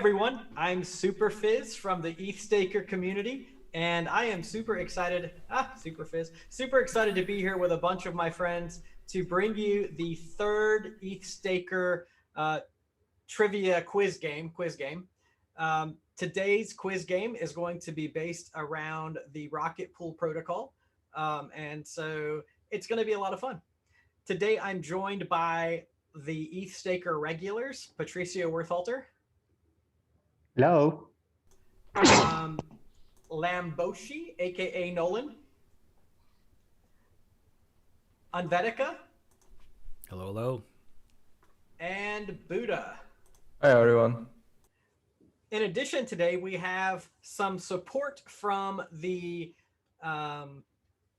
everyone, I'm Super Fizz from the ETHStaker Community, and I am super excited, super excited to be here with a bunch of my friends to bring you the third ETHStaker trivia quiz game. Today's quiz game is going to be based around the Rocket Pool protocol, and so it's going to be a lot of fun. Today, I'm joined by the ETHStaker regulars, Patricio Werthalter, Hello. um, Lamboshi, aka Nolan, Unvetica, Hello, hello. and Buddha. Hi everyone. In addition, today we have some support from the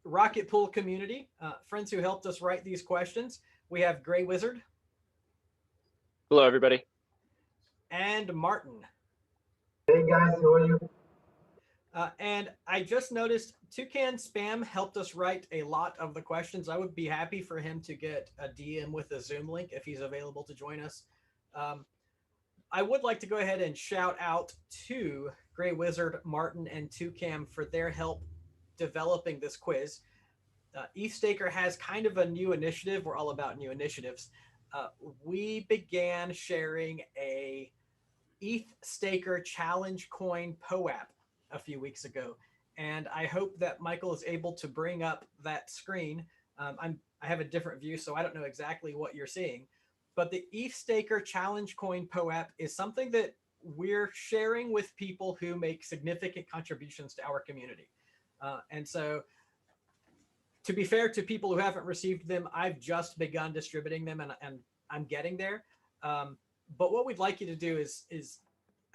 Rocket Pool community, friends who helped us write these questions. We have Gray Wizard. Hello, everybody. And Martin. Hey guys, how are you? And I just noticed Toucan Spam helped us write a lot of the questions. I would be happy for him to get a DM with a Zoom link if he's available to join us. I would like to go ahead and shout out to Gray Wizard, Martin, and Toucan for their help developing this quiz. ETHStaker has kind of a new initiative. We're all about new initiatives. We began sharing a ETHStaker challenge coin POAP a few weeks ago, and I hope that Michael is able to bring up that screen. I have a different view, so I don't know exactly what you're seeing, but the ETHStaker challenge coin POAP is something that we're sharing with people who make significant contributions to our community. And so to be fair to people who haven't received them, I've just begun distributing them, and I'm getting there. But what we'd like you to do is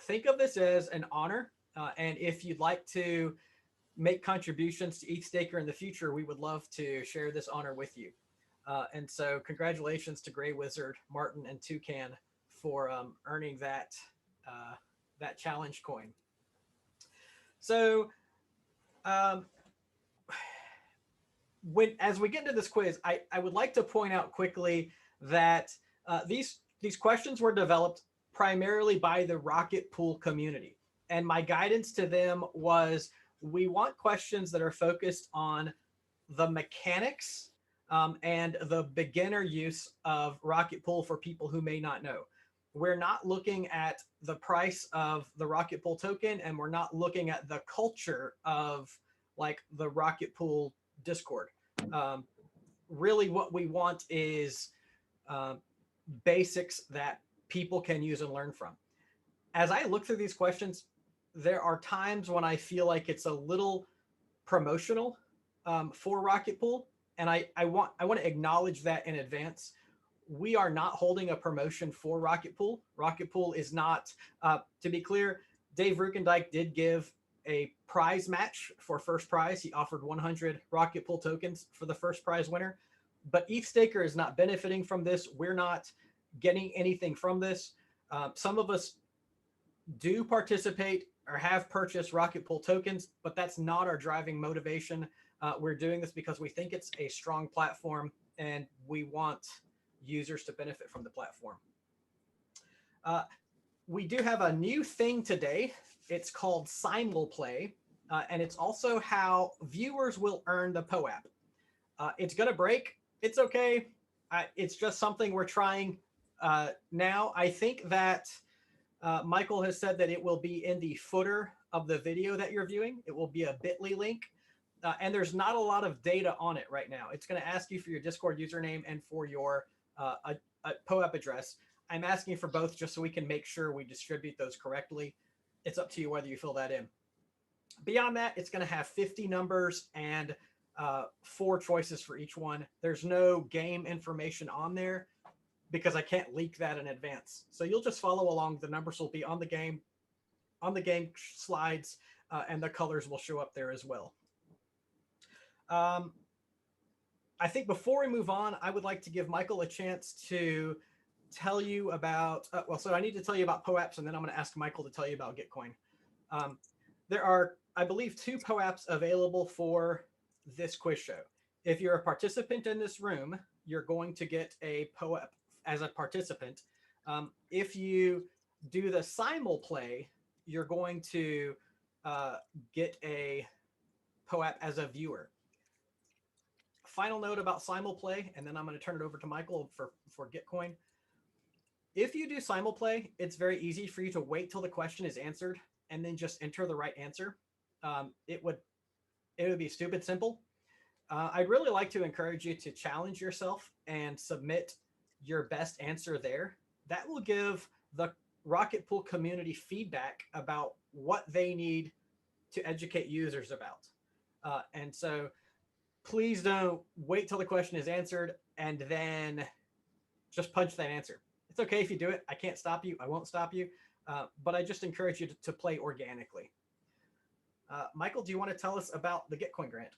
think of this as an honor. And if you'd like to make contributions to ETHStaker in the future, we would love to share this honor with you. And so congratulations to Gray Wizard, Martin, and Toucan for earning that challenge coin. So as we get into this quiz, I would like to point out quickly that these questions were developed primarily by the Rocket Pool community. And my guidance to them was, we want questions that are focused on the mechanics and the beginner use of Rocket Pool for people who may not know. We're not looking at the price of the Rocket Pool token, and we're not looking at the culture of like the Rocket Pool Discord. Really what we want is basics that people can use and learn from. As I look through these questions, there are times when I feel like it's a little promotional for Rocket Pool, and I want to acknowledge that in advance. We are not holding a promotion for Rocket Pool. Rocket Pool is not, to be clear, Dave Rukendijk did give a prize match for first prize. He offered 100 Rocket Pool tokens for the first prize winner, but ETHStaker is not benefiting from this. We're not getting anything from this. Some of us do participate or have purchased Rocket Pool tokens, but that's not our driving motivation. We're doing this because we think it's a strong platform and we want users to benefit from the platform. We do have a new thing today. It's called Simulplay, and it's also how viewers will earn the POAP. It's going to break. It's okay. It's just something we're trying now. I think that Michael has said that it will be in the footer of the video that you're viewing. It will be a bit.ly link, and there's not a lot of data on it right now. It's going to ask you for your Discord username and for your POAP address. I'm asking for both just so we can make sure we distribute those correctly. It's up to you whether you fill that in. Beyond that, it's going to have 50 numbers and 4 choices for each one. There's no game information on there because I can't leak that in advance. So you'll just follow along. The numbers will be on the game slides, and the colors will show up there as well. I think before we move on, I would like to give Michael a chance to tell you about, so I need to tell you about POAPs, and then I'm going to ask Michael to tell you about Gitcoin. There are, I believe, 2 POAPs available for this quiz show. If you're a participant in this room, you're going to get a POAP as a participant. If you do the simul play, you're going to get a POAP as a viewer. Final note about simul play, and then I'm going to turn it over to Michael for Gitcoin. If you do simul play, it's very easy for you to wait till the question is answered and then just enter the right answer. It would be stupid simple. I'd really like to encourage you to challenge yourself and submit your best answer there. That will give the Rocket Pool community feedback about what they need to educate users about. And so please don't wait till the question is answered and then just punch that answer. It's okay if you do it. I can't stop you. I won't stop you. But I just encourage you to play organically. Michael, do you want to tell us about the Gitcoin grant?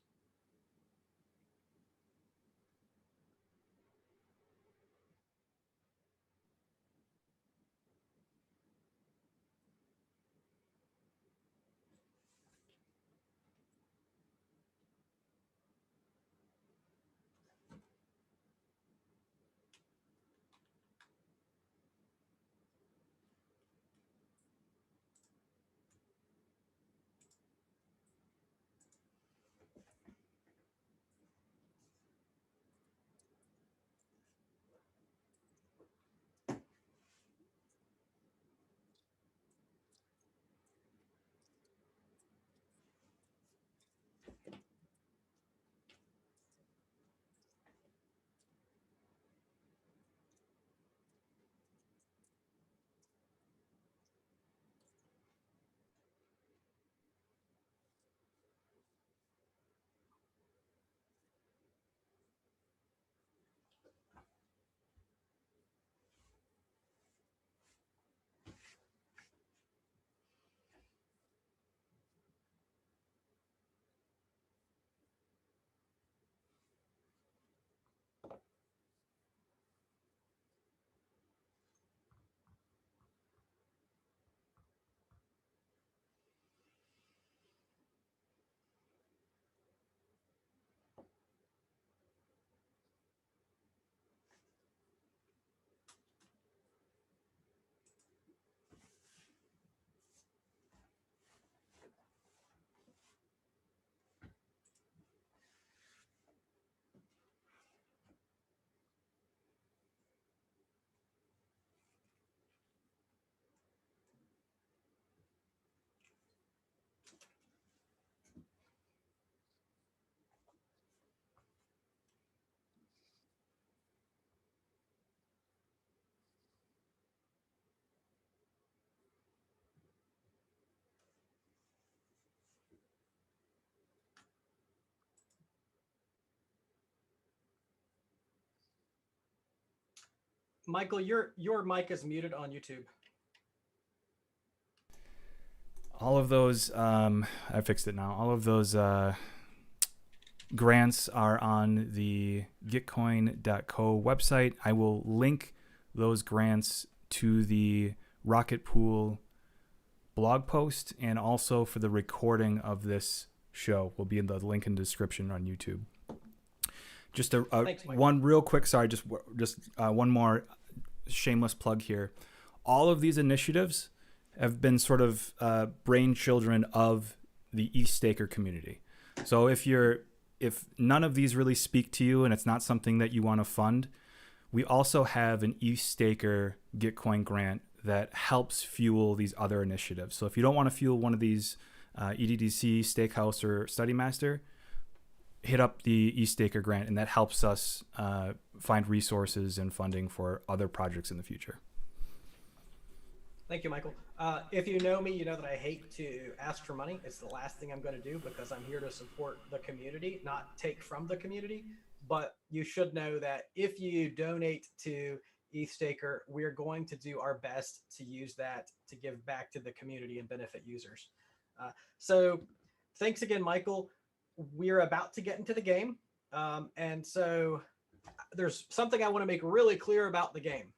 Michael, your mic is muted on YouTube. All of those, I fixed it now. All of those grants are on the gitcoin.co website. I will link those grants to the Rocket Pool blog post, and also for the recording of this show will be in the link in the description on YouTube. Just Thanks, Mike. one real quick, sorry, just one more shameless plug here. All of these initiatives have been sort of brainchildren of the ETHStaker community. So if none of these really speak to you and it's not something that you want to fund, we also have an ETHStaker Gitcoin grant that helps fuel these other initiatives. So if you don't want to fuel one of these EDDC, Stakehouse, or Study Master, hit up the ETHStaker grant, and that helps us find resources and funding for other projects in the future. Thank you, Michael. If you know me, you know that I hate to ask for money. It's the last thing I'm going to do because I'm here to support the community, not take from the community. But you should know that if you donate to ETHStaker, we're going to do our best to use that to give back to the community and benefit users. So thanks again, Michael. We're about to get into the game. And so there's something I want to make really clear about the game.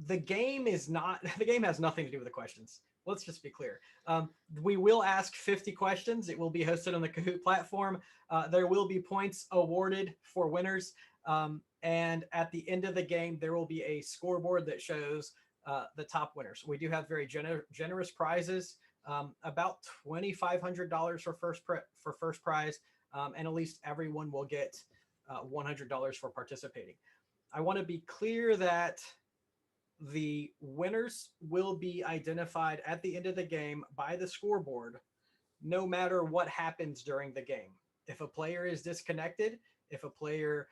The game has nothing to do with the questions. Let's just be clear. We will ask 50 questions. It will be hosted on the Kahoot platform. There will be points awarded for winners. And at the end of the game, there will be a scoreboard that shows the top winners. We do have very generous prizes, about $2,500 for first prize, and at least everyone will get $100 for participating. I want to be clear that the winners will be identified at the end of the game by the scoreboard, no matter what happens during the game. If a player is disconnected, if a player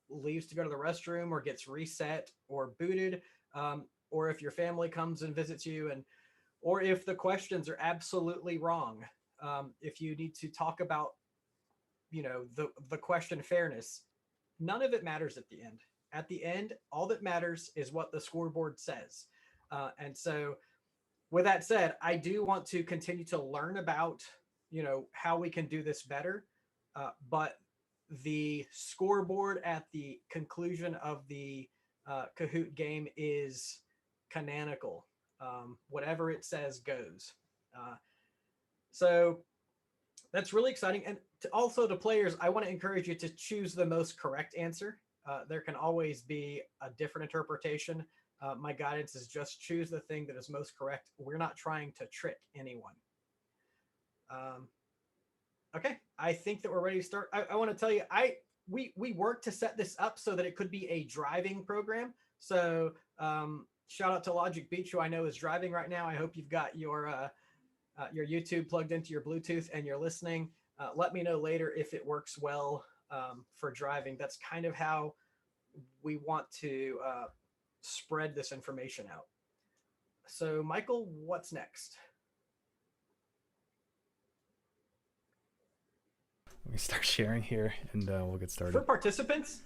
leaves to go to the restroom or gets reset or booted, or if your family comes and visits you, or if the questions are absolutely wrong, if you need to talk about, the question fairness, none of it matters at the end. At the end, all that matters is what the scoreboard says. And so with that said, I do want to continue to learn about, how we can do this better. But the scoreboard at the conclusion of the Kahoot game is canonical. Whatever it says goes. So that's really exciting. And also to players, I want to encourage you to choose the most correct answer. There can always be a different interpretation. My guidance is just choose the thing that is most correct. We're not trying to trick anyone. Okay, I think that we're ready to start. I want to tell you, we worked to set this up so that it could be a driving program. So shout out to Logic Beach, who I know is driving right now. I hope you've got your YouTube plugged into your Bluetooth and you're listening. Let me know later if it works well for driving. That's kind of how we want to spread this information out. So Michael, what's next? Let me start sharing here and we'll get started. For participants,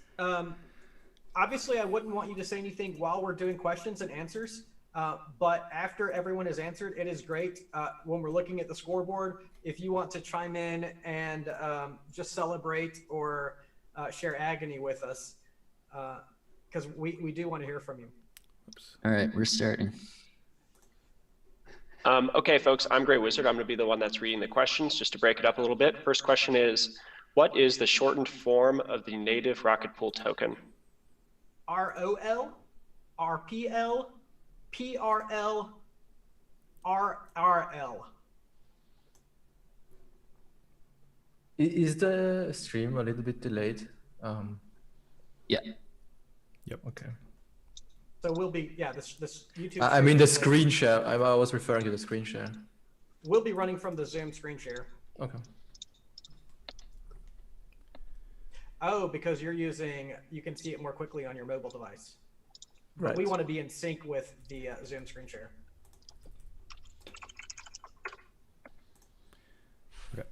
obviously I wouldn't want you to say anything while we're doing questions and answers. But after everyone has answered, it is great when we're looking at the scoreboard. If you want to chime in and just celebrate or share agony with us, because we do want to hear from you. Oops. All right, we're starting. Okay, folks, I'm Grey Wizard. I'm going to be the one that's reading the questions just to break it up a little bit. First question is, what is the shortened form of the native Rocket Pool token? ROL, RPL, PRL, RRL. Is the stream a little bit delayed? Yeah. Yep. Okay. So we'll be, this YouTube. I mean the screen share. I was referring to the screen share. We'll be running from the Zoom screen share. Okay. Oh, because you're using, you can see it more quickly on your mobile device. Right. We want to be in sync with the Zoom screen share. Okay.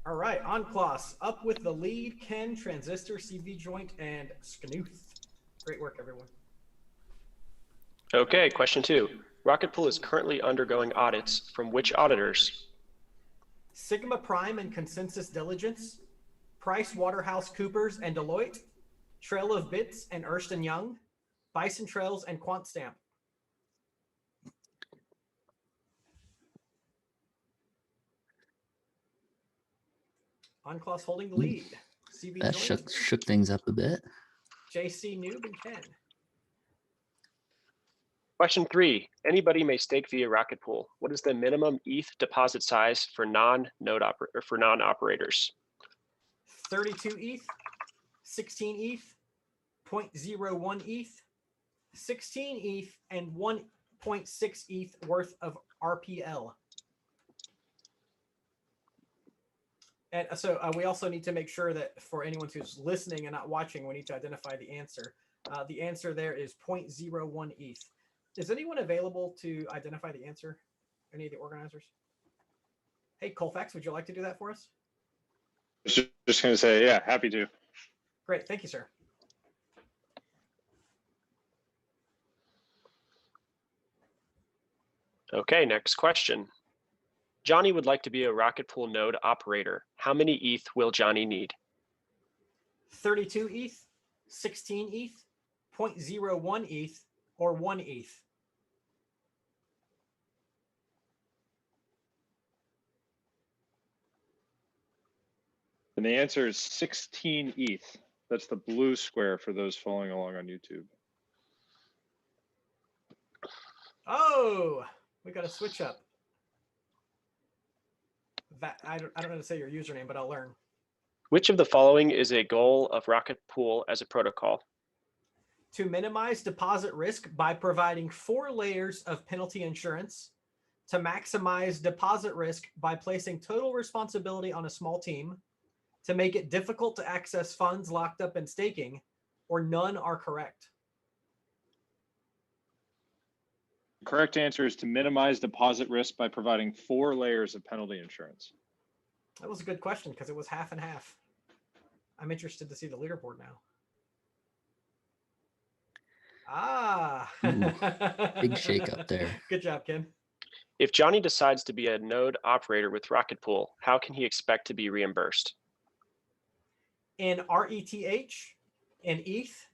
All right, on class, up with the lead, Ken, Transistor, CV Joint, and Sknooth. Great work, everyone. Okay, question 2. Rocket Pool is currently undergoing audits from which auditors? Sigma Prime and Consensus Diligence, Price Waterhouse Coopers and Deloitte, Trail of Bits and Ernst & Young, Bison Trails and QuantStamp. OnClass holding the lead. CV That Joint, shook things up a bit. JC Noob and Ken. Question 3. Anybody may stake via Rocket Pool. What is the minimum ETH deposit size for non-operators? 32 ETH, 16 ETH, 0.01 ETH, 16 ETH, and 1.6 ETH worth of RPL. And so we also need to make sure that for anyone who's listening and not watching, we need to identify the answer. The answer there is 0.01 ETH. Is anyone available to identify the answer? Any of the organizers? Hey, Colfax, would you like to do that for us? Just going to say, yeah, happy to. Great, thank you, sir. Okay, next question. Johnny would like to be a Rocket Pool node operator. How many ETH will Johnny need? 32 ETH, 16 ETH, 0.01 ETH, or 1 ETH. The And the answer is 16 ETH. That's the blue square for those following along on YouTube. Oh, we got to switch up. I don't know how to say your username, but I'll learn. Which of the following is a goal of Rocket Pool as a protocol? To minimize deposit risk by providing 4 layers of penalty insurance, to maximize deposit risk by placing total responsibility on a small team, to make it difficult to access funds locked up in staking, or none are correct. The correct answer is to minimize deposit risk by providing 4 layers of penalty insurance. That was a good question because it was half and half. I'm interested to see the leaderboard now. Ah, Big shake up there. Good job, Ken. If Johnny decides to be a node operator with Rocket Pool, how can he expect to be reimbursed? In RETH, in ETH,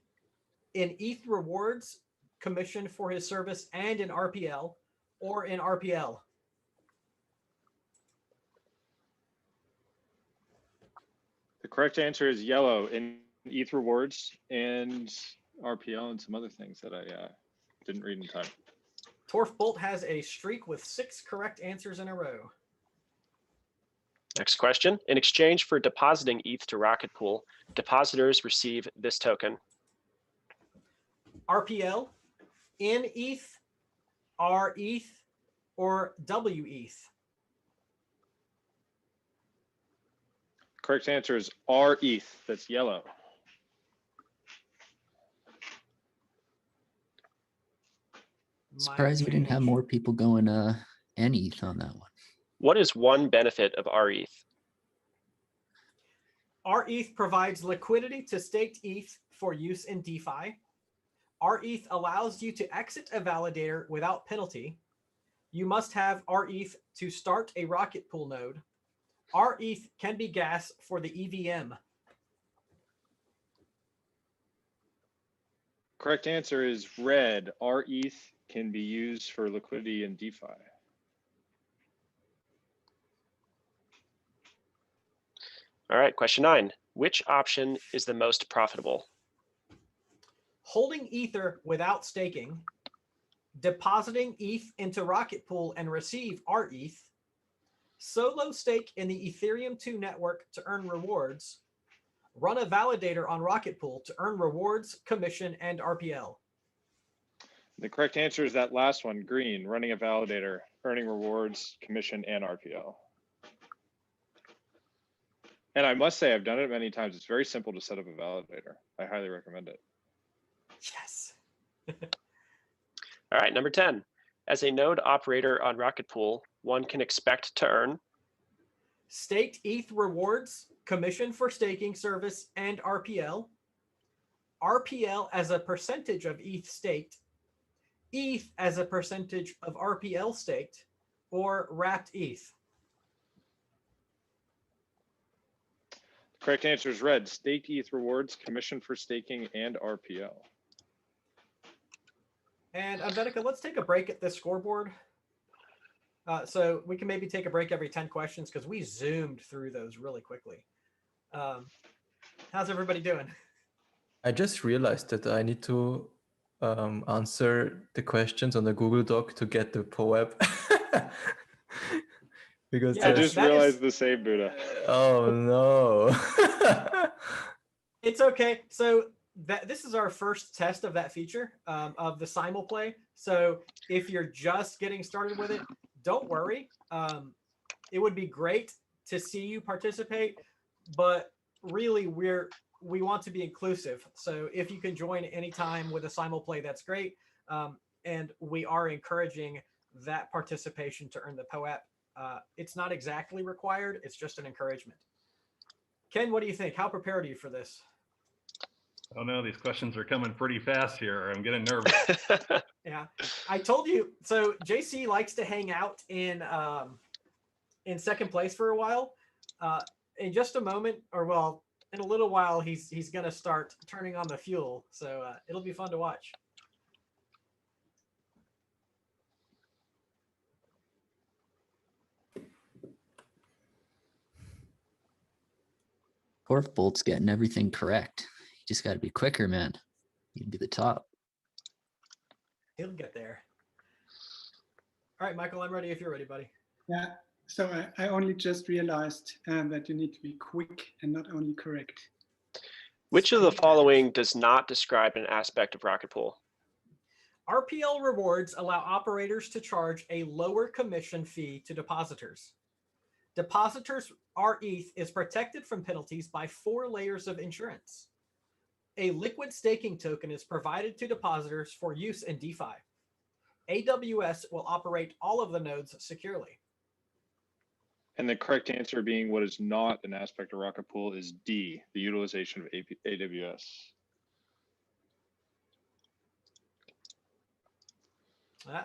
in ETH rewards, commission for his service, and in RPL, or in RPL. The correct answer is yellow in ETH rewards and RPL and some other things that I didn't read in time. Torf Bolt has a streak with 6 correct answers in a row. Next question. In exchange for depositing ETH to Rocket Pool, depositors receive this token. RPL, in ETH, R ETH, or W ETH. Correct answer is R ETH. That's yellow. Surprised we didn't have more people going ETH on that one. What is one benefit of RETH? RETH provides liquidity to staked ETH for use in DeFi. RETH allows you to exit a validator without penalty. You must have RETH to start a Rocket Pool node. RETH can be gas for the EVM. Correct answer is red. RETH can be used for liquidity in DeFi. All right, question 9. Which option is the most profitable? Holding Ether without staking, depositing ETH into Rocket Pool and receive RETH, solo stake in the Ethereum 2 network to earn rewards, run a validator on Rocket Pool to earn rewards, commission, and RPL. The correct answer is that last one, green, running a validator, earning rewards, commission, and RPL. And I must say, I've done it many times. It's very simple to set up a validator. I highly recommend it. Yes. All right, number 10. As a node operator on Rocket Pool, one can expect to earn Staked ETH rewards, commission for staking service, and RPL. RPL as a percentage of ETH staked, ETH as a percentage of RPL staked, or wrapped ETH. Correct answer is red. Staked ETH rewards, commission for staking, and RPL. And Venica, let's take a break at this scoreboard. So we can maybe take a break every 10 questions because we zoomed through those really quickly. How's everybody doing? I just realized that I need to answer the questions on the Google Doc to get the POAP. Because Yeah, I just realized the same, Buddha. Oh no. It's okay. So this is our first test of that feature of the simul play. So if you're just getting started with it, don't worry. It would be great to see you participate, but really we want to be inclusive. So if you can join anytime with a simul play, that's great. And we are encouraging that participation to earn the POAP. It's not exactly required. It's just an encouragement. Ken, what do you think? How prepared are you for this? Oh no, these questions are coming pretty fast here. I'm getting nervous. Yeah, I told you. So JC likes to hang out in second place for a while. In just a moment, or well, in a little while, he's gonna start turning on the fuel. So it'll be fun to watch. Bolt's getting everything correct. You just got to be quicker, man. You can be the top. He'll get there. All right, Michael, I'm ready if you're ready, buddy. Yeah, so I only just realized that you need to be quick and not only correct. Which of the following does not describe an aspect of Rocket Pool? RPL rewards allow operators to charge a lower commission fee to depositors. Depositors' RETH is protected from penalties by 4 layers of insurance. A liquid staking token is provided to depositors for use in DeFi. AWS will operate all of the nodes securely. And the correct answer being what is not an aspect of Rocket Pool is D, the utilization of AWS. All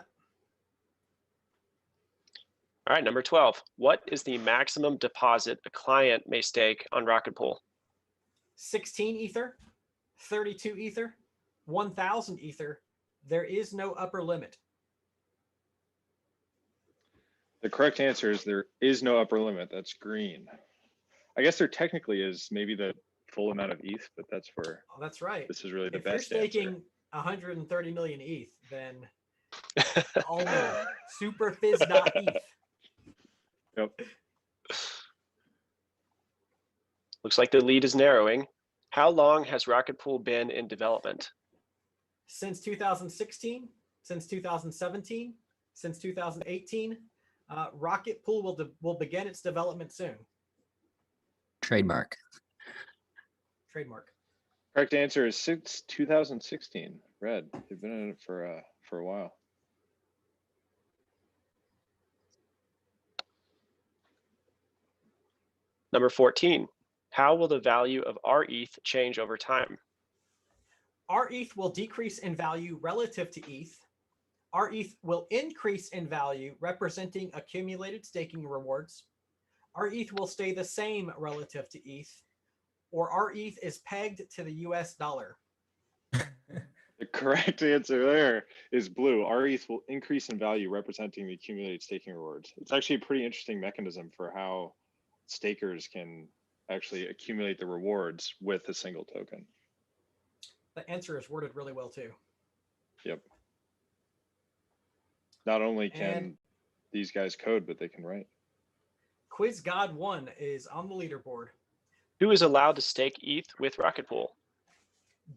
right, number 12. What is the maximum deposit a client may stake on Rocket Pool? 16 Ether, 32 Ether, 1,000 Ether. There is no upper limit. The correct answer is there is no upper limit. That's green. I guess there technically is maybe the full amount of ETH, but that's where that's right. This is really the if best you're staking answer. 130 million ETH, then all no. Superfizz.eth. Yep. Looks like the lead is narrowing. How long has Rocket Pool been in development? Since 2016, since 2017, since 2018. Rocket Pool will begin its development soon. Trademark. Trademark. Correct answer is since 2016. Red. They've been in it for a while. Number 14. How will the value of RETH change over time? RETH will decrease in value relative to ETH. RETH will increase in value, representing accumulated staking rewards. RETH will stay the same relative to ETH, or RETH is pegged to the US dollar. The correct answer there is blue. RETH will increase in value, representing the accumulated staking rewards. It's actually a pretty interesting mechanism for how stakers can actually accumulate the rewards with a single token. The answer is worded really well too. Yep. Not only can these guys code, but they can write. Quiz God 1 is on the leaderboard. Who is allowed to stake ETH with Rocket Pool?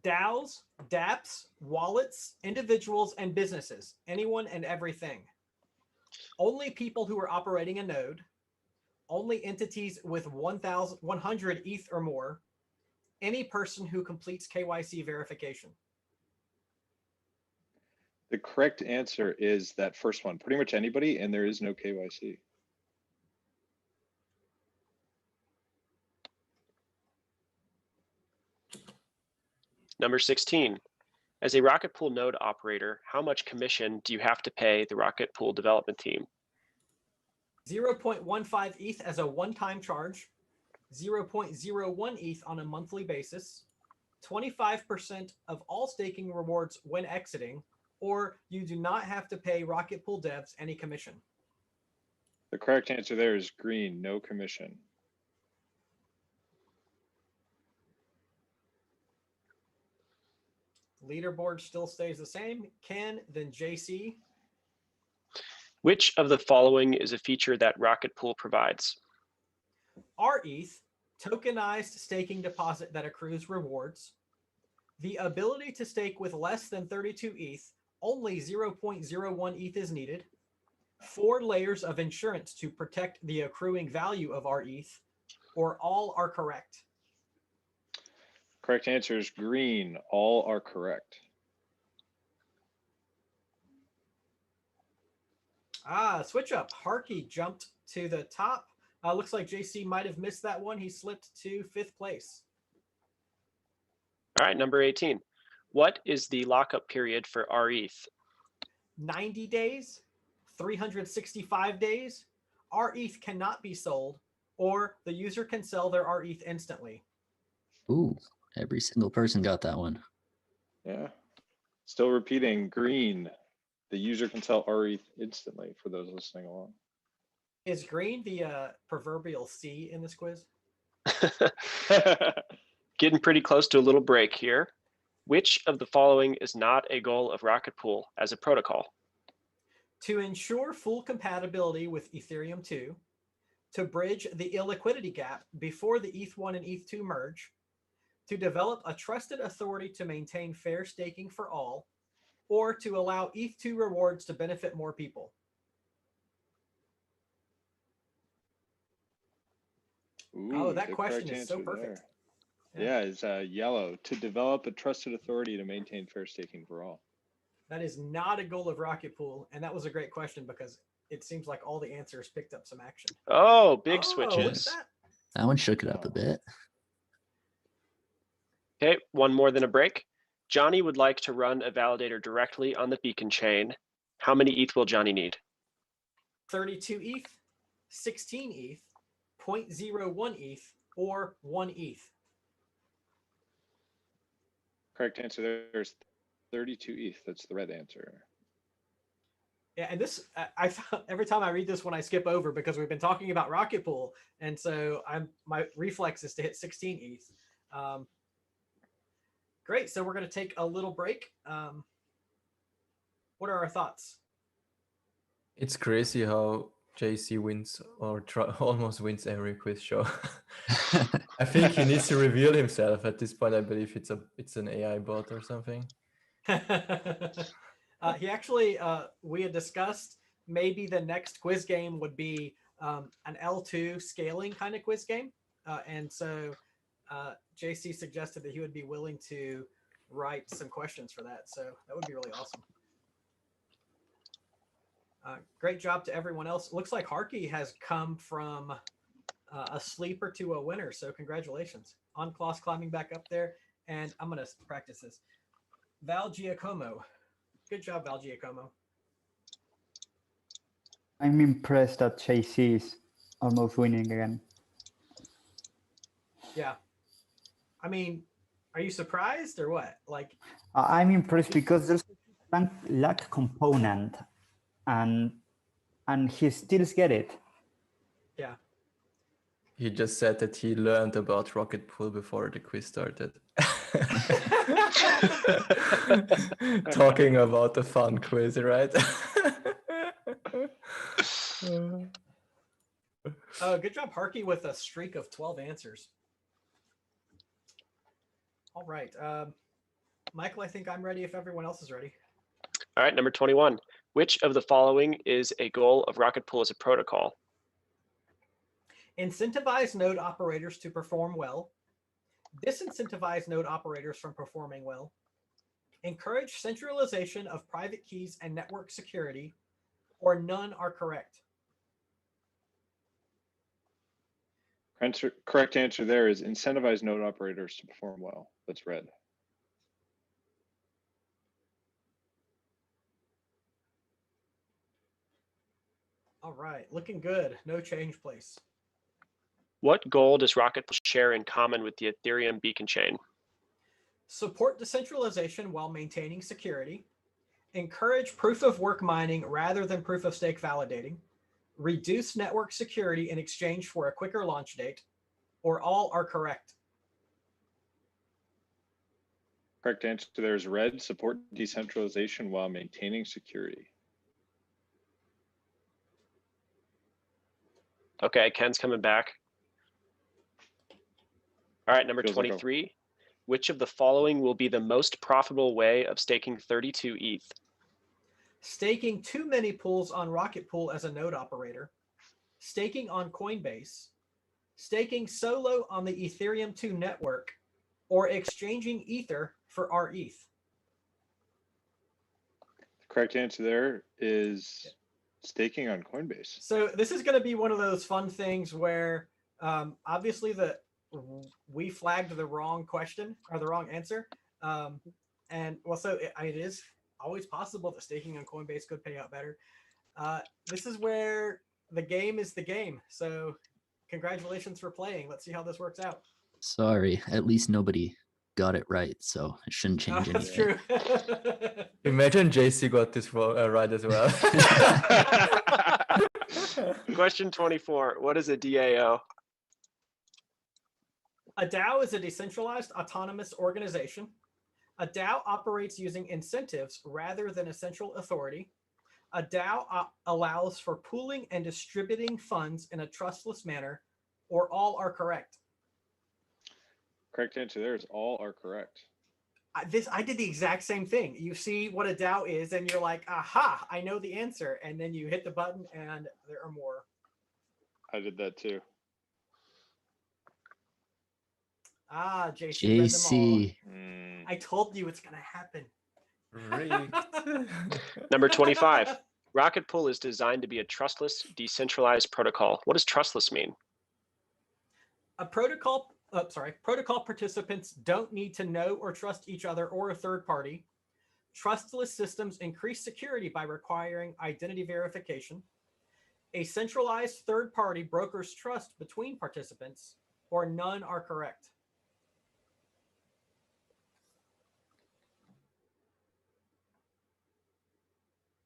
DAOs, dApps, wallets, individuals, and businesses. Anyone and everything. Only people who are operating a node. Only entities with 100 ETH or more. Any person who completes KYC verification. The correct answer is that first one, pretty much anybody, and there is no KYC. Number 16. As a Rocket Pool node operator, how much commission do you have to pay the Rocket Pool development team? 0.15 ETH as a one-time charge. 0.01 ETH on a monthly basis. 25% of all staking rewards when exiting, or you do not have to pay Rocket Pool devs any commission. The correct answer there is green, no commission. Leaderboard still stays the same. Ken, then JC. Which of the following is a feature that Rocket Pool provides? RETH, tokenized staking deposit that accrues rewards. The ability to stake with less than 32 ETH, only 0.01 ETH is needed. 4 layers of insurance to protect the accruing value of RETH, or all are correct. Correct answer is green, all are correct. Switch up. Harkey jumped to the top. Looks like JC might have missed that one. He slipped to 5th place. All right, number 18. What is the lockup period for RETH? 90 days, 365 days. RETH cannot be sold, or the user can sell their RETH instantly. Ooh, every single person got that one. Yeah. Still repeating, green. The user can sell RETH instantly for those listening along. Is green the proverbial C in this quiz? Getting pretty close to a little break here. Which of the following is not a goal of Rocket Pool as a protocol? To ensure full compatibility with Ethereum 2, to bridge the illiquidity gap before the ETH1 and ETH2 merge, to develop a trusted authority to maintain fair staking for all, or to allow ETH2 rewards to benefit more people. Ooh, that the question correct is so answer perfect. there. Yeah, it's yellow. To develop a trusted authority to maintain fair staking for all. That is not a goal of Rocket Pool, and that was a great question because it seems like all the answers picked up some action. Oh, big Look at switches. that. That one shook it up a bit. Okay, one more than a break. Johnny would like to run a validator directly on the beacon chain. How many ETH will Johnny need? 32 ETH, 16 ETH, 0.01 ETH, or 1 ETH. Correct answer there's 32 ETH. That's the red answer. Yeah, and this I found every time I read this one I skip over because we've been talking about Rocket Pool, and so my reflex is to hit 16 ETH. Great, so we're going to take a little break. What are our thoughts? It's crazy how JC wins or almost wins every quiz show. I think he needs to reveal himself at this point. I believe it's an AI bot or something. He actually, we had discussed maybe the next quiz game would be an L2 scaling kind of quiz game. And so JC suggested that he would be willing to write some questions for that. So that would be really awesome. Great job to everyone else. Looks like Harky has come from a sleeper to a winner. So congratulations. On Kloss climbing back up there. And I'm going to practice this. Val Giacomo. Good job, Val Giacomo. I'm impressed that JC is almost winning again. Yeah. I mean, are you surprised or what? Like, I'm impressed because there's a luck component and he still get it. Yeah. He just said that he learned about Rocket Pool before the quiz started. Talking about the fun quiz, right? Good job, Harky, with a streak of 12 answers. All right. Michael, I think I'm ready if everyone else is ready. All right, number 21. Which of the following is a goal of Rocket Pool as a protocol? Incentivize node operators to perform well. Disincentivize node operators from performing well. Encourage centralization of private keys and network security, or none are correct. Correct answer there is incentivize node operators to perform well. That's red. All right, looking good. No change, place. What goal does Rocket Pool share in common with the Ethereum beacon chain? Support decentralization while maintaining security. Encourage proof of work mining rather than proof of stake validating. Reduce network security in exchange for a quicker launch date, or all are correct. Correct answer there is red. Support decentralization while maintaining security. Okay, Ken's coming back. All right, number Feels like 23. Which of the following will be the most profitable way of staking 32 ETH? Staking too many pools on Rocket Pool as a node operator. Staking on Coinbase. Staking solo on the Ethereum 2 network, or exchanging Ether for rETH. The correct answer there is staking on Coinbase. So this is going to be one of those fun things where obviously we flagged the wrong question or the wrong answer. And well, so it is always possible that staking on Coinbase could pay out better. This is where the game is the game. So congratulations for playing. Let's see how this works out. Sorry, at least nobody got it right, so it shouldn't change That's anything. true. Imagine JC got this right as well. Question 24. What is a DAO? A DAO is a decentralized autonomous organization. A DAO operates using incentives rather than a central authority. A DAO allows for pooling and distributing funds in a trustless manner, or all are correct. Correct answer there is all are correct. I did the exact same thing. You see what a DAO is and you're like, aha, I know the answer. And then you hit the button and there are more. I did that too. Ah, JC. read them all. JC. I told you it's going to happen. Number 25. Rocket Pool is designed to be a trustless, decentralized protocol. What does trustless mean? Protocol participants don't need to know or trust each other or a third party. Trustless systems increase security by requiring identity verification. A centralized third party brokers trust between participants, or none are correct.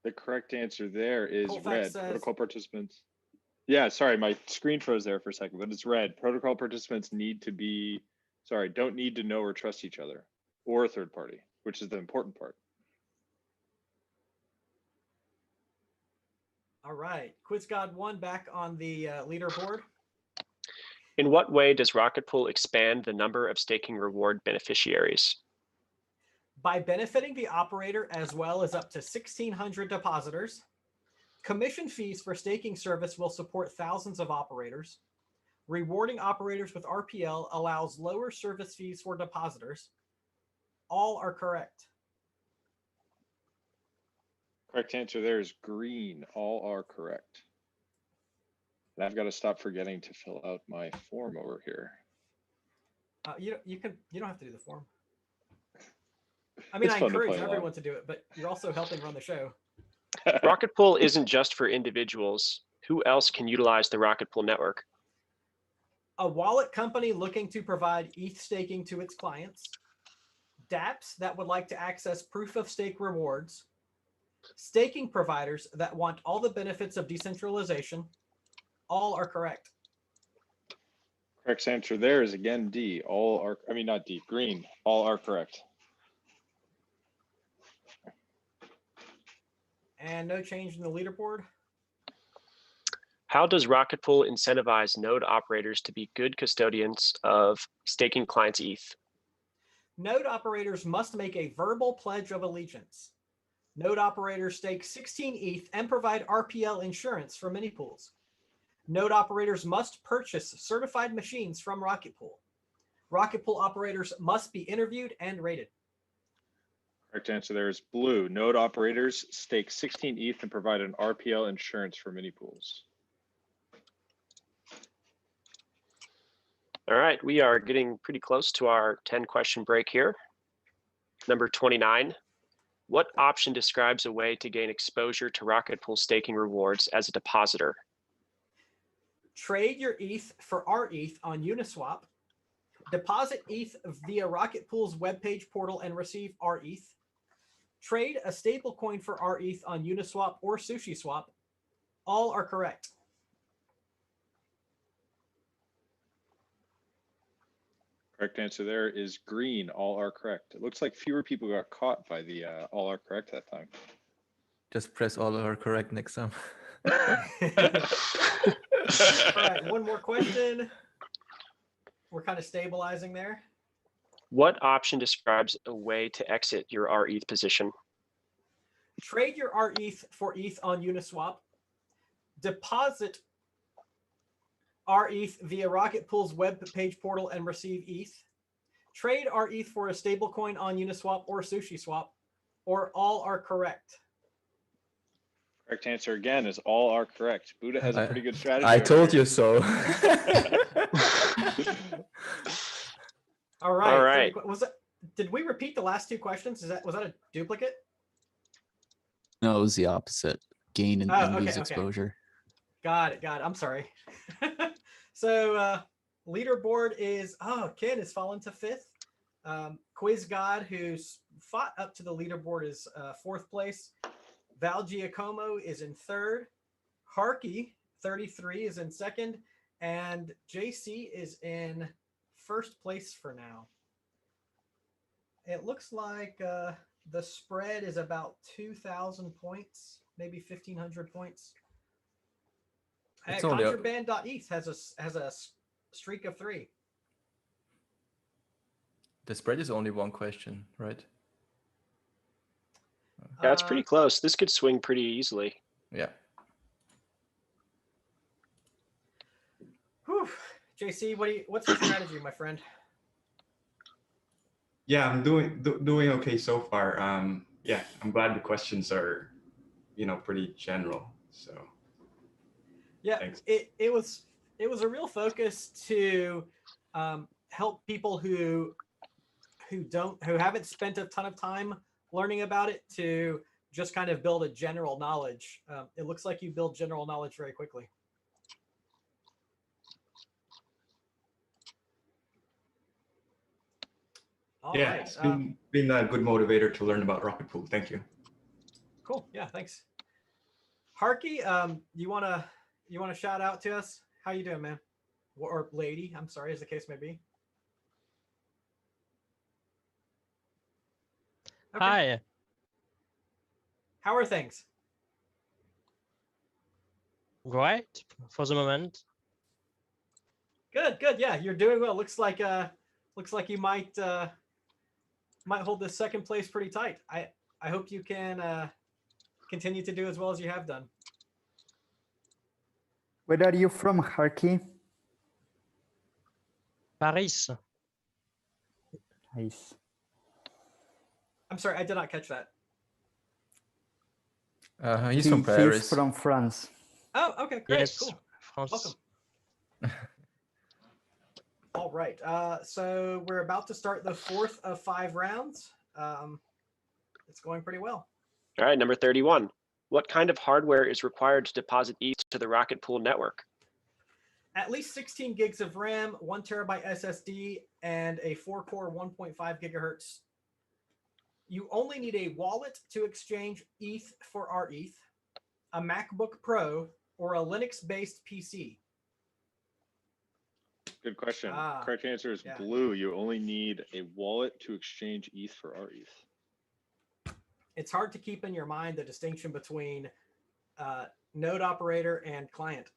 The correct answer there is Colfax red. says- Protocol participants. Yeah, sorry, my screen froze there for a second, but it's red. Protocol participants don't need to know or trust each other or a third party, which is the important part. All right, Quiz God 1 back on the leaderboard. In what way does Rocket Pool expand the number of staking reward beneficiaries? By benefiting the operator as well as up to 1,600 depositors. Commission fees for staking service will support thousands of operators. Rewarding operators with RPL allows lower service fees for depositors. All are correct. Correct answer there is green. All are correct. And I've got to stop forgetting to fill out my form over here. You don't have to do the form. I mean, It's I fun to encourage play along. everyone to do it, but you're also helping run the show. Rocket Pool isn't just for individuals. Who else can utilize the Rocket Pool network? A wallet company looking to provide ETH staking to its clients. dApps that would like to access proof of stake rewards. Staking providers that want all the benefits of decentralization. All are correct. Correct answer there is again D. Not D, green. All are correct. And no change in the leaderboard. How does Rocket Pool incentivize node operators to be good custodians of staking clients' ETH? Node operators must make a verbal pledge of allegiance. Node operators stake 16 ETH and provide RPL insurance for mini pools. Node operators must purchase certified machines from Rocket Pool. Rocket Pool operators must be interviewed and rated. Correct answer there is blue. Node operators stake 16 ETH and provide an RPL insurance for mini pools. All right, we are getting pretty close to our 10-question break here. Number 29. What option describes a way to gain exposure to Rocket Pool staking rewards as a depositor? Trade your ETH for our ETH on Uniswap. Deposit ETH via Rocket Pool's webpage portal and receive our ETH. Trade a stablecoin for our ETH on Uniswap or SushiSwap. All are correct. Correct answer there is green. All are correct. It looks like fewer people got caught by the all are correct that time. Just press all are correct next time. All right, one more question. We're kind of stabilizing there. What option describes a way to exit your RETH position? Trade your RETH for ETH on Uniswap. Deposit RETH via Rocket Pool's web page portal and receive ETH. Trade RETH for a stablecoin on Uniswap or SushiSwap, or all are correct. Correct answer again is all are correct. Buddha has a pretty good strategy. I over told here. you so. All right. All right. Did we repeat the last two questions? Was that a duplicate? No, it was the opposite. Gain and lose okay. exposure. Got it. I'm sorry. So leaderboard is, Ken has fallen to 5th. Quiz God, who's fought up to the leaderboard, is 4th place. Val Giacomo is in 3rd. Harky, 33, is in 2nd. And JC is in first place for now. It looks like the spread is about 2,000 points, maybe 1,500 points. It's only a- Contraband.eth has a streak of 3. The spread is only one question, right? Yeah, it's pretty close. This could swing pretty easily. Yeah. Whew. JC, what's your strategy, my friend? Yeah, I'm doing okay so far. Yeah, I'm glad the questions are, pretty general. So yeah, thanks. It was a real focus to help people who haven't spent a ton of time learning about it to just kind of build a general knowledge. It looks like you build general knowledge very quickly. All yeah, right. it's been a good motivator to learn about Rocket Pool. Thank you. Cool. Yeah, thanks. Harky, you wanna shout out to us? How you doing, man? Or lady, I'm sorry, as the case may be. Okay. Hi. How are things? Great for the moment. Good, good. Yeah, you're doing well. Looks like you might hold this second place pretty tight. I hope you can continue to do as well as you have done. Where are you from, Harky? Paris. Nice. I'm sorry, I did not catch that. He's from Paris. He's from France. Oh, okay, great, Yes, cool. France. Welcome. All right, so we're about to start the 4th of 5 rounds. It's going pretty well. All right, number 31. What kind of hardware is required to deposit ETH to the Rocket Pool network? At least 16 gigs of RAM, 1 terabyte SSD, and a 4-core 1.5 gigahertz. You only need a wallet to exchange ETH for RETH, a MacBook Pro, or a Linux-based PC. Good question. Correct answer is blue. You only need a wallet to exchange ETH for RETH. It's hard to keep in your mind the distinction between node operator and client.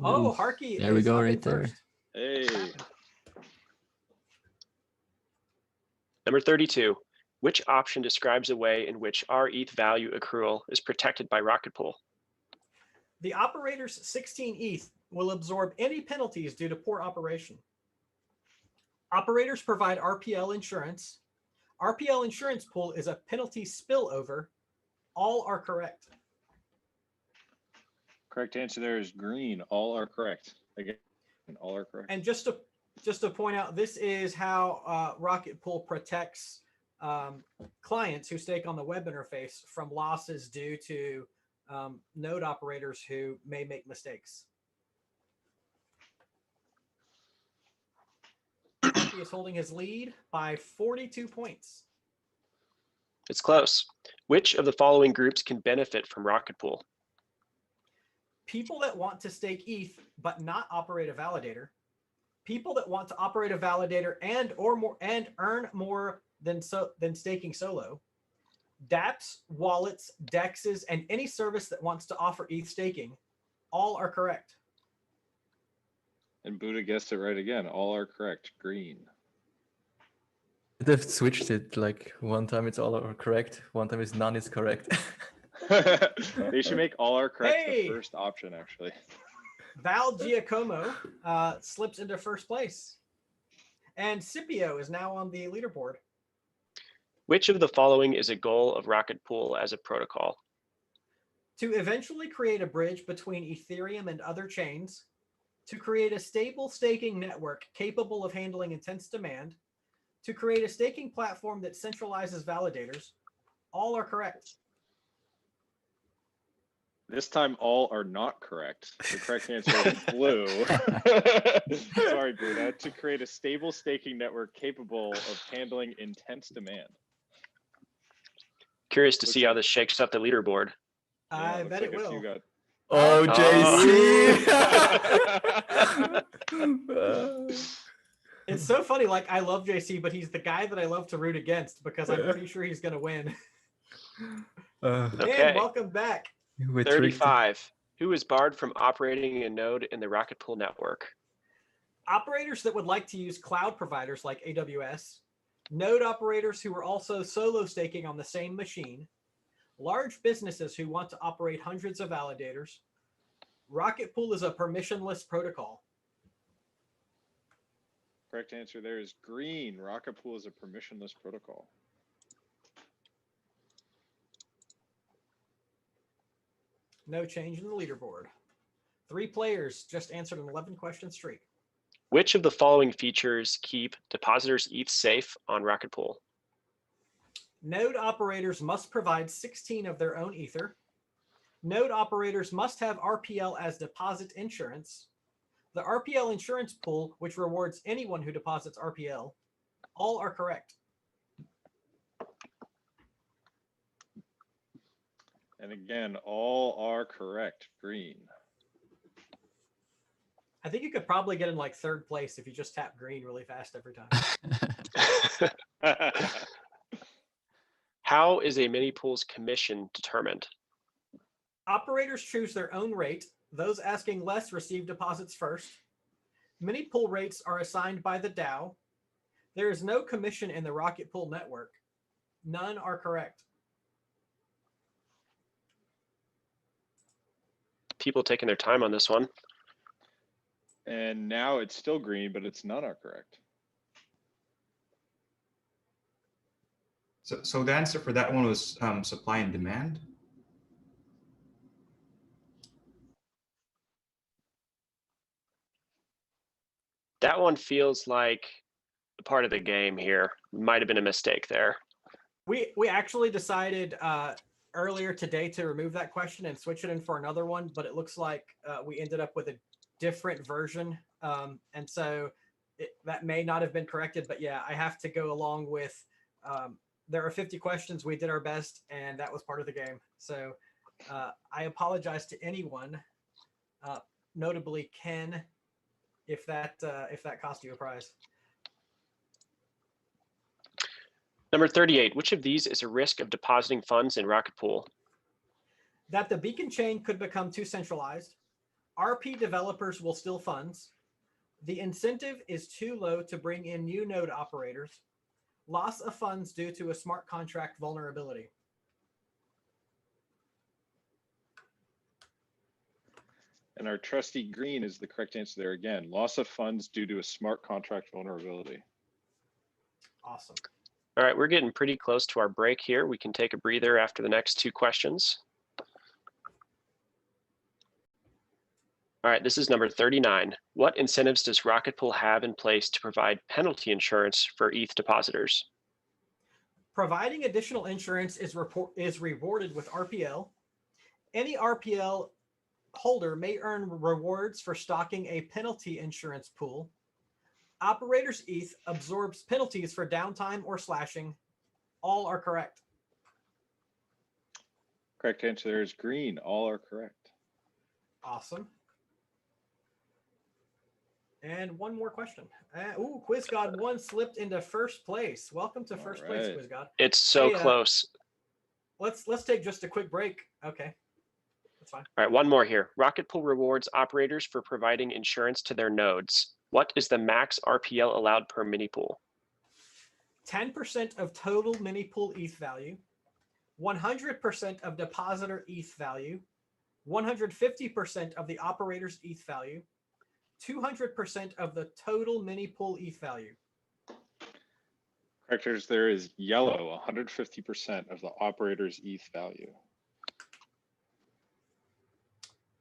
Oh, Harky. There we go, right there. First. Hey. Number 32. Which option describes a way in which RETH value accrual is protected by Rocket Pool? The operator's 16 ETH will absorb any penalties due to poor operation. Operators provide RPL insurance. RPL insurance pool is a penalty spillover. All are correct. Correct answer there is green. All are correct. Again, all are correct. And just to point out, this is how Rocket Pool protects clients who stake on the web interface from losses due to node operators who may make mistakes. He is holding his lead by 42 points. It's close. Which of the following groups can benefit from Rocket Pool? People that want to stake ETH but not operate a validator. People that want to operate a validator and earn more than staking solo. dApps, wallets, DEXs, and any service that wants to offer ETH staking. All are correct. And Buddha guessed it right again. All are correct. Green. They've switched it, like one time it's all are correct, one time it's none is correct. They should make all are correct Hey! the first option, actually. Val Giacomo slips into first place. And Scipio is now on the leaderboard. Which of the following is a goal of Rocket Pool as a protocol? To eventually create a bridge between Ethereum and other chains, to create a stable staking network capable of handling intense demand, to create a staking platform that centralizes validators. All are correct. This time, all are not correct. The correct answer is blue. Sorry, Buddha. To create a stable staking network capable of handling intense demand. Curious to see how this shakes up the leaderboard. I bet it will. Oh, JC! It's so funny. Like, I love JC, but he's the guy that I love to root against because I'm pretty sure he's going to win. Okay. And welcome back. 35. Who is barred from operating a node in the Rocket Pool network? Operators that would like to use cloud providers like AWS, node operators who are also solo staking on the same machine, large businesses who want to operate hundreds of validators. Rocket Pool is a permissionless protocol. Correct answer there is green. Rocket Pool is a permissionless protocol. No change in the leaderboard. 3 players just answered an 11-question streak. Which of the following features keep depositors' ETH safe on Rocket Pool? Node operators must provide 16 of their own Ether. Node operators must have RPL as deposit insurance. The RPL insurance pool, which rewards anyone who deposits RPL. All are correct. And again, all are correct. Green. I think you could probably get in like 3rd place if you just tap green really fast every time. How is a mini pool's commission determined? Operators choose their own rate. Those asking less receive deposits first. Mini pool rates are assigned by the DAO. There is no commission in the Rocket Pool network. None are correct. People taking their time on this one. And now it's still green, but it's none are correct. So the answer for that one was supply and demand. That one feels like a part of the game here. Might have been a mistake there. We actually decided earlier today to remove that question and switch it in for another one, but it looks like we ended up with a different version. And so that may not have been corrected, but yeah, I have to go along with, there are 50 questions. We did our best and that was part of the game. So I apologize to anyone, notably Ken, if that cost you a prize. Number 38, which of these is a risk of depositing funds in Rocket Pool? That the beacon chain could become too centralized. RP developers will steal funds. The incentive is too low to bring in new node operators. Loss of funds due to a smart contract vulnerability. And our trusty green is the correct answer there again. Loss of funds due to a smart contract vulnerability. Awesome. All right, we're getting pretty close to our break here. We can take a breather after the next 2 questions. All right, this is number 39. What incentives does Rocket Pool have in place to provide penalty insurance for ETH depositors? Providing additional insurance is rewarded with RPL. Any RPL holder may earn rewards for stocking a penalty insurance pool. Operators ETH absorbs penalties for downtime or slashing. All are correct. Correct answer there is green. All are correct. Awesome. And one more question. Ooh, Quiz God 1 slipped into 1st place. Welcome to first place, Quiz God. It's so close. Let's take just a quick break. Okay, that's fine. All right, one more here. Rocket Pool rewards operators for providing insurance to their nodes. What is the max RPL allowed per mini pool? 10% of total mini pool ETH value, 100% of depositor ETH value, 150% of the operator's ETH value, 200% of the total mini pool ETH value. Correct answer there is yellow, 150% of the operator's ETH value.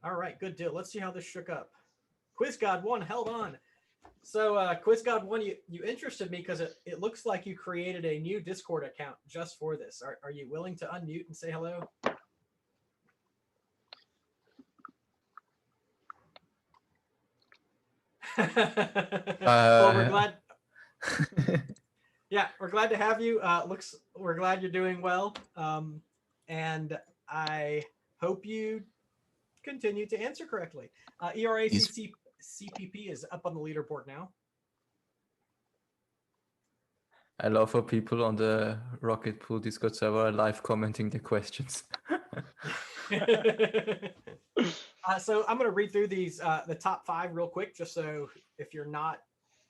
All right, good deal. Let's see how this shook up. Quiz God 1 held on. So Quiz God 1, you interested me because it looks like you created a new Discord account just for this. Are you willing to unmute and say hello? Well, we're glad. Yeah, we're glad to have you. We're glad you're doing well. And I hope you continue to answer correctly. ERACCPP is up on the leaderboard now. I love how people on the Rocket Pool Discord server are live commenting the questions. So I'm going to read through these, the top 5 real quick, just so if you're not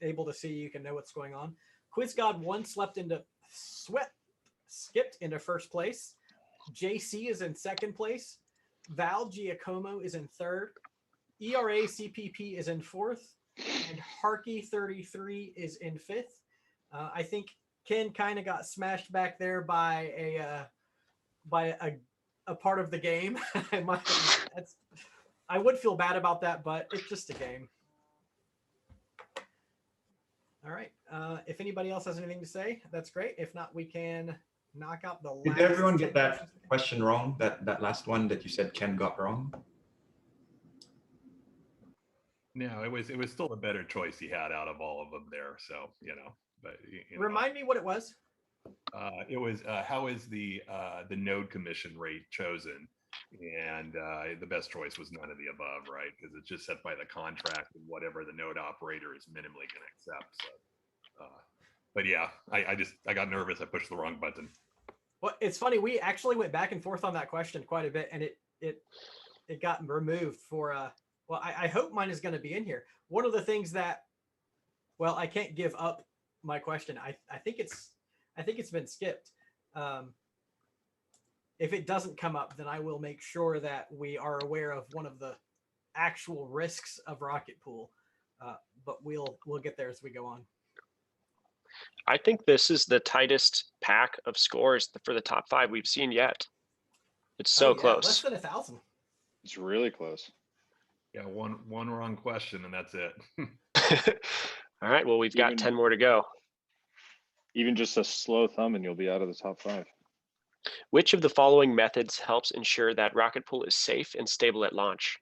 able to see, you can know what's going on. QuizGod1 skipped into first place. JC is in second place. Val Giacomo is in third. ERA CPP is in fourth. And Harky33 is in fifth. I think Ken kind of got smashed back there by a part of the game. I would feel bad about that, but it's just a game. All right. If anybody else has anything to say, that's great. If not, we can knock out the last. Did everyone get that question wrong? That last one that you said Ken got wrong? No, it was still a better choice he had out of all of them there. So, but remind me what it was. It was how is the node commission rate chosen? And the best choice was none of the above, right? Because it's just set by the contract and whatever the node operator is minimally going to accept. So, but yeah, I got nervous. I pushed the wrong button. Well, it's funny. We actually went back and forth on that question quite a bit, and it got removed for. Well, I hope mine is going to be in here. One of the things that, well, I can't give up my question. I think it's been skipped. If it doesn't come up, then I will make sure that we are aware of one of the actual risks of Rocket Pool. But we'll get there as we go on. I think this is the tightest pack of scores for the top 5 we've seen yet. It's so close. Less than 1,000. It's really close. Yeah, one wrong question and that's it. All right, well, we've got 10 more to go. Even just a slow thumb and you'll be out of the top 5. Which of the following methods helps ensure that Rocket Pool is safe and stable at launch?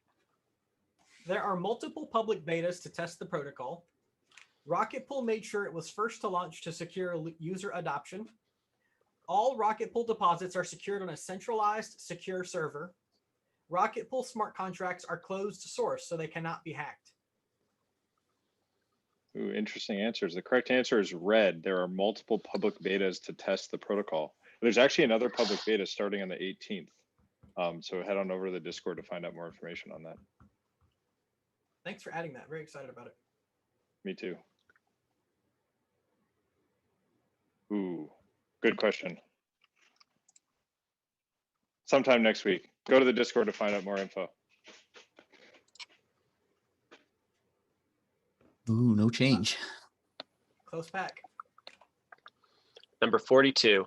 There are multiple public betas to test the protocol. Rocket Pool made sure it was first to launch to secure user adoption. All Rocket Pool deposits are secured on a centralized, secure server. Rocket Pool smart contracts are closed source, so they cannot be hacked. Ooh, interesting answers. The correct answer is red. There are multiple public betas to test the protocol. There's actually another public beta starting on the 18th. So head on over to the Discord to find out more information on that. Thanks for adding that. Very excited about it. Me too. Ooh, good question. Sometime next week. Go to the Discord to find out more info. Ooh, no change. Close pack. Number 42.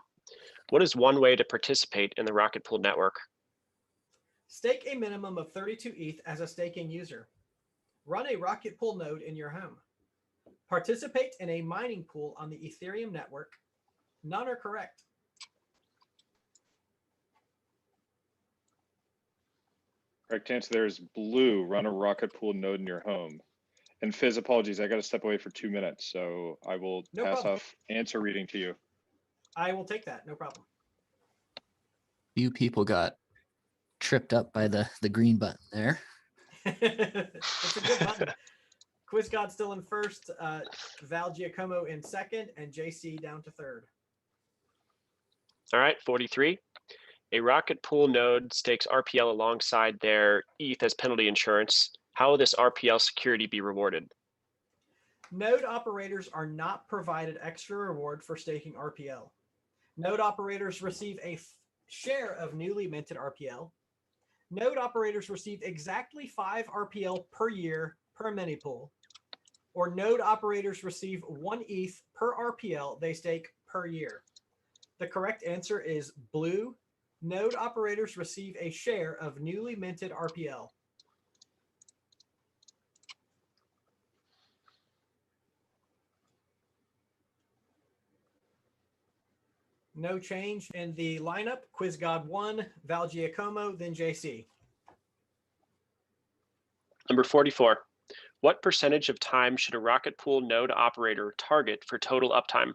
What is one way to participate in the Rocket Pool network? Stake a minimum of 32 ETH as a staking user. Run a Rocket Pool node in your home. Participate in a mining pool on the Ethereum network. None are correct. Correct answer there is blue. Run a Rocket Pool node in your home. And Fizz, apologies, I got to step away for 2 minutes, so I will pass off answer reading to you. I will take that, no problem. Few people got tripped up by the green button there. It's a good button. QuizGod still in first, Val Giacomo in second, and JC down to third. All right, 43. A Rocket Pool node stakes RPL alongside their ETH as penalty insurance. How will this RPL security be rewarded? Node operators are not provided extra reward for staking RPL. Node operators receive a share of newly minted RPL. Node operators receive exactly 5 RPL per year per mini pool. Or node operators receive 1 ETH per RPL they stake per year. The correct answer is blue. Node operators receive a share of newly minted RPL. No change in the lineup. QuizGod 1, Val Giacomo, then JC. Number 44. What percentage of time should a Rocket Pool node operator target for total uptime?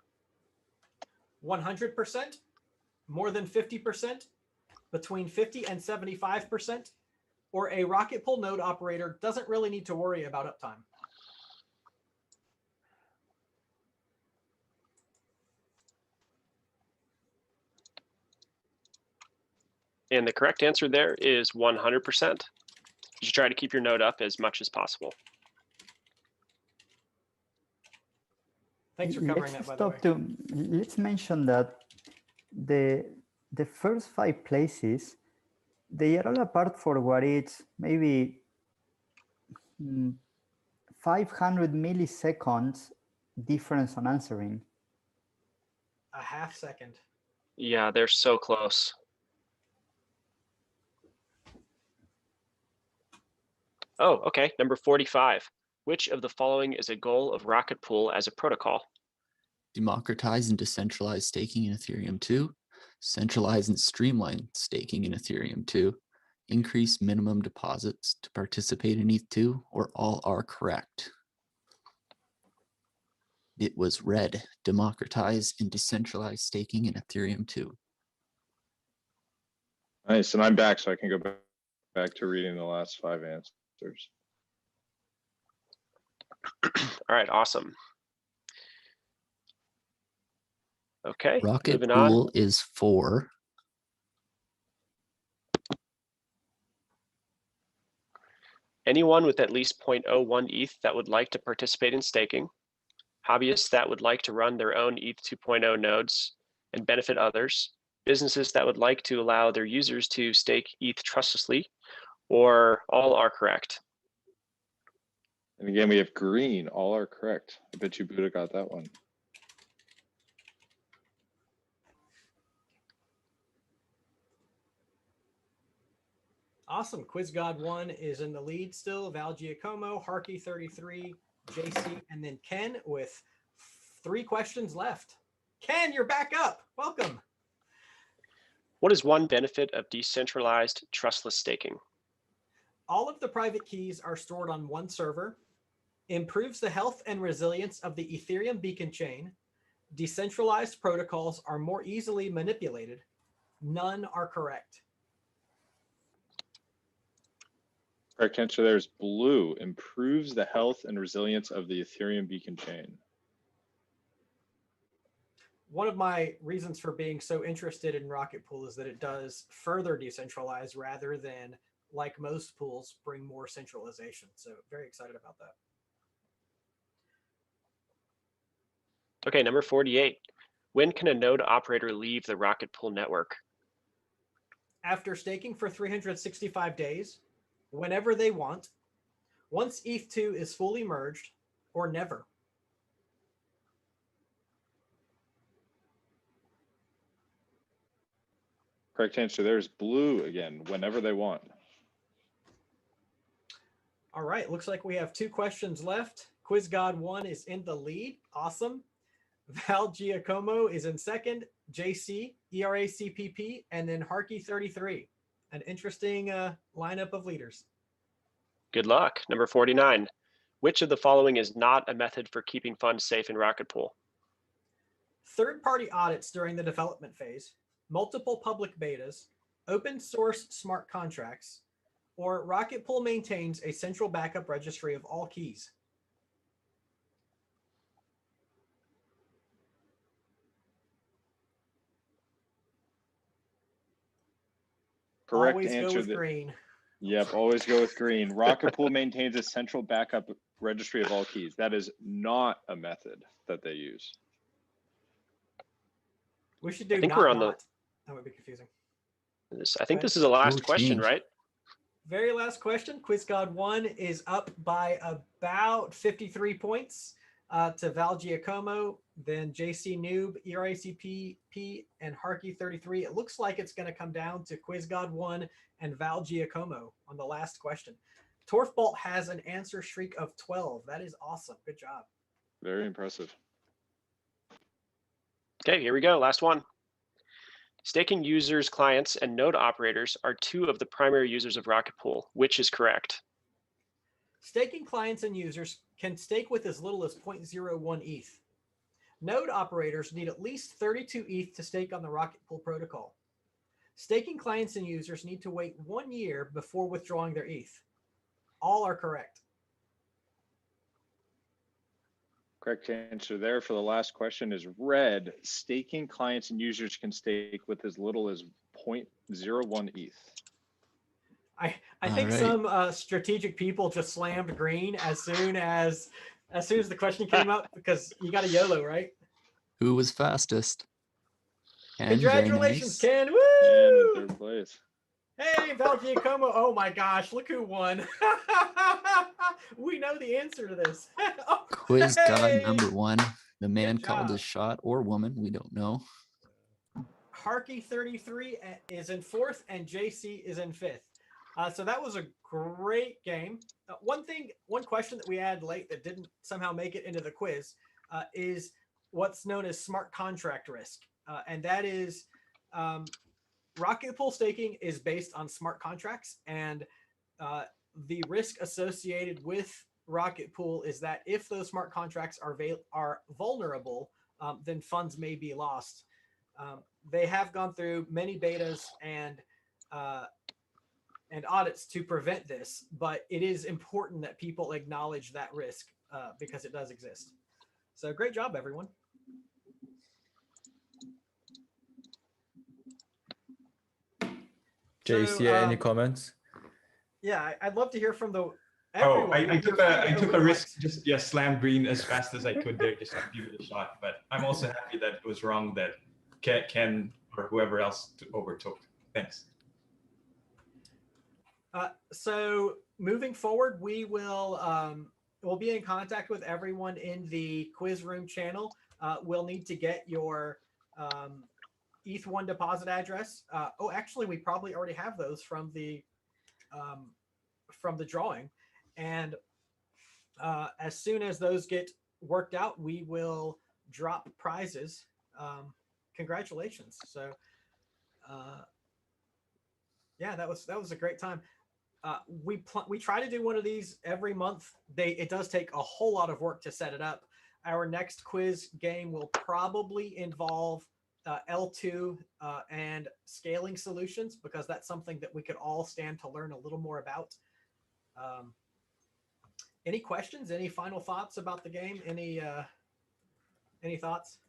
100%, more than 50%, between 50 and 75%, or a Rocket Pool node operator doesn't really need to worry about uptime. And the correct answer there is 100%. You should try to keep your node up as much as possible. Thanks for covering that, by the way. Let's mention that the first 5 places, they are all apart for what it's maybe 500 milliseconds difference on answering. A half second. Yeah, they're so close. Oh, okay. Number 45. Which of the following is a goal of Rocket Pool as a protocol? Democratize and decentralize staking in Ethereum 2, centralize and streamline staking in Ethereum 2, increase minimum deposits to participate in ETH2, or all are correct. It was red, democratize and decentralize staking in Ethereum 2. Nice, and I'm back, so I can go back to reading the last 5 answers. All right, awesome. Okay, Rocket moving on. Pool is 4. Anyone with at least 0.01 ETH that would like to participate in staking, hobbyists that would like to run their own ETH 2.0 nodes and benefit others, businesses that would like to allow their users to stake ETH trustlessly, or all are correct. And again, we have green, all are correct. I bet you Buddha got that one. Awesome. Quiz God 1 is in the lead still. Val Giacomo, Harky 33, JC, and then Ken with 3 questions left. Ken, you're back up. Welcome. What is one benefit of decentralized trustless staking? All of the private keys are stored on one server, improves the health and resilience of the Ethereum beacon chain, decentralized protocols are more easily manipulated. None are correct. Correct answer there is blue, improves the health and resilience of the Ethereum beacon chain. One of my reasons for being so interested in Rocket Pool is that it does further decentralize rather than, like most pools, bring more centralization. So very excited about that. Okay, number 48. When can a node operator leave the Rocket Pool network? After staking for 365 days, whenever they want, once ETH2 is fully merged, or never. Correct answer there is blue again, whenever they want. All right, looks like we have 2 questions left. Quiz God 1 is in the lead. Awesome. Val Giacomo is in second, JC, ERACPP, and then Harky 33. An interesting lineup of leaders. Good luck. Number 49. Which of the following is not a method for keeping funds safe in Rocket Pool? Third-party audits during the development phase, multiple public betas, open source smart contracts, or Rocket Pool maintains a central backup registry of all keys. Correct Always answer. go with green. Yep, always go with green. Rocket Pool maintains a central backup registry of all keys. That is not a method that they use. We should do I think not, we're on not. That would be confusing. I think this is the last question, change. right? Very last question. Quiz God 1 is up by about 53 points to Val Giacomo, then JC Noob, ERACPP, and Harky 33. It looks like it's going to come down to Quiz God 1 and Val Giacomo on the last question. Torfbolt has an answer streak of 12. That is awesome. Good job. Very impressive. Okay, here we go. Last one. Staking users, clients, and node operators are 2 of the primary users of Rocket Pool. Which is correct? Staking clients and users can stake with as little as 0.01 ETH. Node operators need at least 32 ETH to stake on the Rocket Pool protocol. Staking clients and users need to wait 1 year before withdrawing their ETH. All are correct. Correct answer there for the last question is red. Staking clients and users can stake with as little as 0.01 ETH. I think right. some strategic people just slammed green as soon as the question came up, because you got a YOLO, right? Who was fastest? Ken, very Congratulations, nice. Ken! And Woo! in third place. Hey, Val Giacomo! Oh my gosh, look who won! We know the answer to this. Oh, Quiz god hey! number 1. The man Good called job. his shot, or woman, we don't know. Harky33 is in 4th and JC is in 5th. So that was a great game. One question that we had late that didn't somehow make it into the quiz is what's known as smart contract risk. And that is rocket pool staking is based on smart contracts, and the risk associated with rocket pool is that if those smart contracts are vulnerable, then funds may be lost. They have gone through many betas and audits to prevent this, but it is important that people acknowledge that risk because it does exist. So great job, everyone. JC, any comments? Yeah, I'd love to hear from the. Oh, everyone. I took a risk, just slam green as fast as I could there, just to give it a shot. But I'm also happy that it was wrong that Ken or whoever else overtook. Thanks. So moving forward, we will we'll be in contact with everyone in the quiz room channel. We'll need to get your ETH1 deposit address. Oh, actually, we probably already have those from the drawing, and as soon as those get worked out, we will drop prizes. Congratulations! So, yeah, that was a great time. We try to do one of these every month. It does take a whole lot of work to set it up. Our next quiz game will probably involve L2 and scaling solutions, because that's something that we could all stand to learn a little more about. Any questions? Any final thoughts about the game? Any thoughts?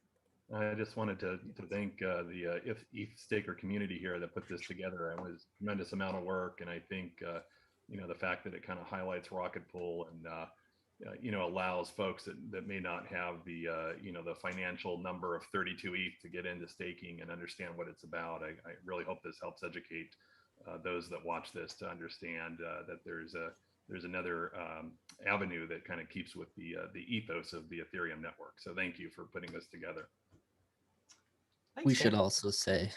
I just wanted to thank the ETHStaker community here that put this together. It was a tremendous amount of work, and I think the fact that it kind of highlights Rocket Pool and allows folks that may not have the the financial number of 32 ETH to get into staking and understand what it's about. I really hope this helps educate those that watch this to understand that there's another avenue that kind of keeps with the ethos of the Ethereum network. So thank you for putting this together. Thanks, We Ken. should also say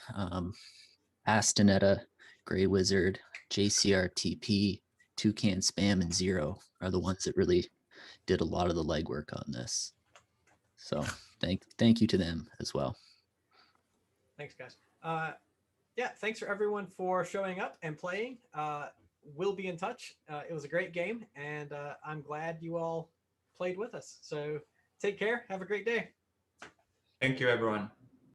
Astanetta, Grey Wizard, JCRTP, Toucan Spam, and Zero are the ones that really did a lot of the legwork on this. So thank you to them as well. Thanks, guys. Yeah, thanks for everyone for showing up and playing. We'll be in touch. It was a great game, and I'm glad you all played with us. So take care. Have a great day. Thank you, everyone.